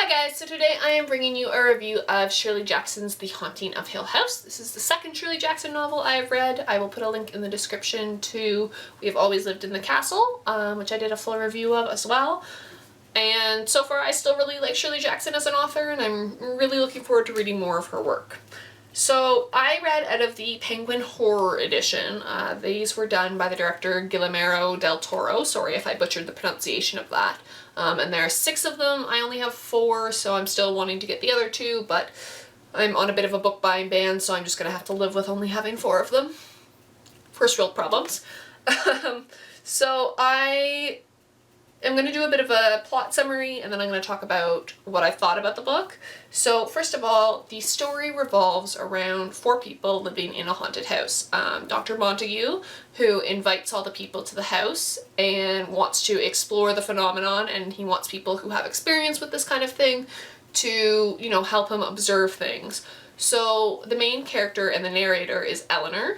Hi guys, so today I am bringing you a review of Shirley Jackson's The Haunting of Hill House. This is the second Shirley Jackson novel I have read. I will put a link in the description to We Have Always Lived in the Castle, which I did a full review of as well. And so far I still really like Shirley Jackson as an author, and I'm really looking forward to reading more of her work. So I read out of the Penguin Horror Edition. These were done by the director Guillermo del Toro. Sorry if I butchered the pronunciation of that. And there are 6 of them. I only have 4, so I'm still wanting to get the other 2, but I'm on a bit of a book buying ban, so I'm just going to have to live with only having 4 of them. First world problems. So I am going to do a bit of a plot summary, and then I'm going to talk about what I thought about the book. So first of all, the story revolves around 4 people living in a haunted house. Dr. Montague, who invites all the people to the house and wants to explore the phenomenon, and he wants people who have experience with this kind of thing to, you know, help him observe things. So the main character and the narrator is Eleanor.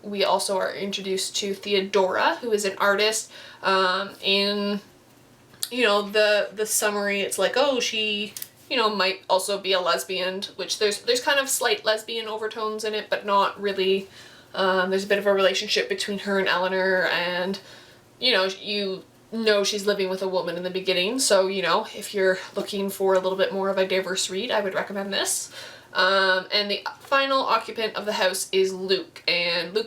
We also are introduced to Theodora, who is an artist. In, you know, the summary, it's like, oh, she, you know, might also be a lesbian, which there's kind of slight lesbian overtones in it, but not really. There's a bit of a relationship between her and Eleanor, and, you know she's living with a woman in the beginning, so, you know, if you're looking for a little bit more of a diverse read, I would recommend this. And the final occupant of the house is Luke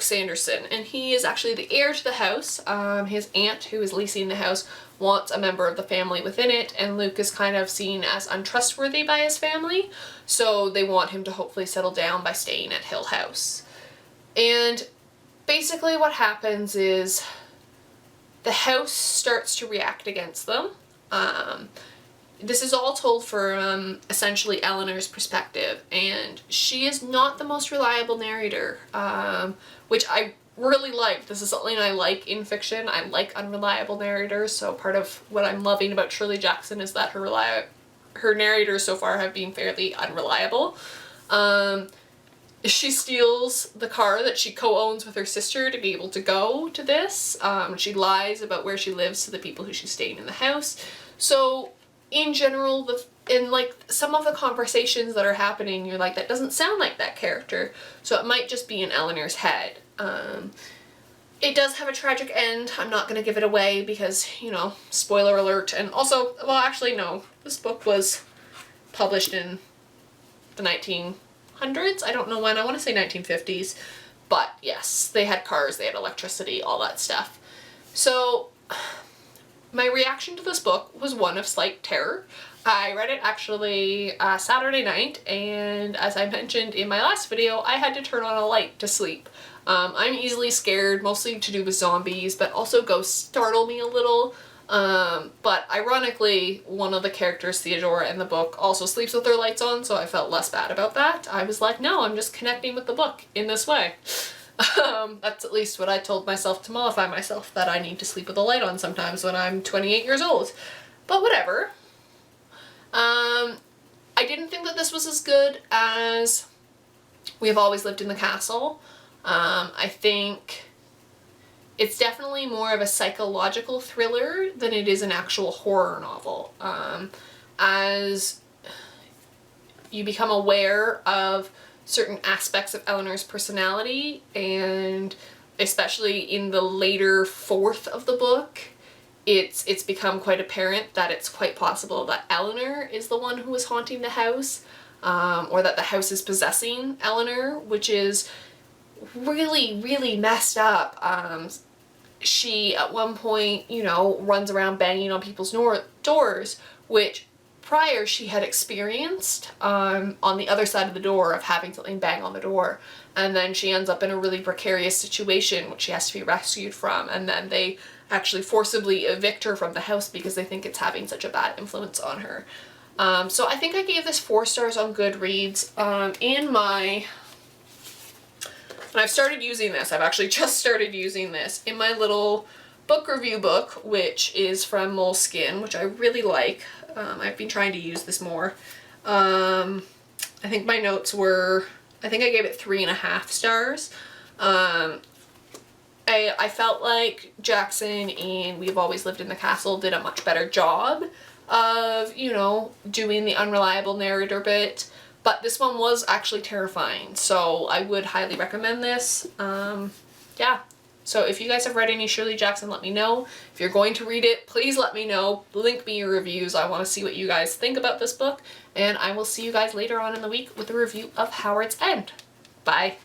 Sanderson, and he is actually the heir to the house. His aunt, who is leasing the house, wants a member of the family within it, and Luke is kind of seen as untrustworthy by his family, so they want him to hopefully settle down by staying at Hill House. And basically what happens is the house starts to react against them. This is all told from essentially Eleanor's perspective, and she is not the most reliable narrator, which I really like. This is something I like in fiction. I like unreliable narrators, so part of what I'm loving about Shirley Jackson is that her narrators so far have been fairly unreliable. She steals the car that she co-owns with her sister to be able to go to this. She lies about where she lives to the people who she's staying in the house. So in general, in like some of the conversations that are happening, you're like, that doesn't sound like that character. So it might just be in Eleanor's head. It does have a tragic end. I'm not going to give it away because, you know, spoiler alert. And also, well, actually, no. This book was published in the 1900s. I don't know when. I want to say 1950s. But yes, they had cars, they had electricity, all that stuff. So my reaction to this book was one of slight terror. I read it actually Saturday night, and as I mentioned in my last video, I had to turn on a light to sleep. I'm easily scared, mostly to do with zombies, but also ghosts startle me a little. But ironically, one of the characters, Theodora, in the book also sleeps with their lights on, so I felt less bad about that. I was like, no, I'm just connecting with the book in this way. That's at least what I told myself to mollify myself, that I need to sleep with a light on sometimes when I'm 28 years old. But whatever. I didn't think that this was as good as We Have Always Lived in the Castle. I think it's definitely more of a psychological thriller than it is an actual horror novel. As you become aware of certain aspects of Eleanor's personality, and especially in the later 4th of the book, it's become quite apparent that it's quite possible that Eleanor is the one who is haunting the house, or that the house is possessing Eleanor, which is really, really messed up. She, at one point, you know, runs around banging on people's doors, which prior she had experienced on the other side of the door, of having something bang on the door, and then she ends up in a really precarious situation which she has to be rescued from, and then they actually forcibly evict her from the house because they think it's having such a bad influence on her. So I think I gave this 4 stars on Goodreads. And I've started using this. I've actually just started using this in my little book review book, which is from Moleskine, which I really like. I've been trying to use this more. I think my notes were, I think I gave it 3.5 stars. I felt like Jackson in We've Always Lived in the Castle did a much better job of, you know, doing the unreliable narrator bit, but this one was actually terrifying, so I would highly recommend this. Yeah. So if you guys have read any Shirley Jackson, let me know. If you're going to read it, please let me know. Link me your reviews. I want to see what you guys think about this book. And I will see you guys later on in the week with a review of Howard's End. Bye.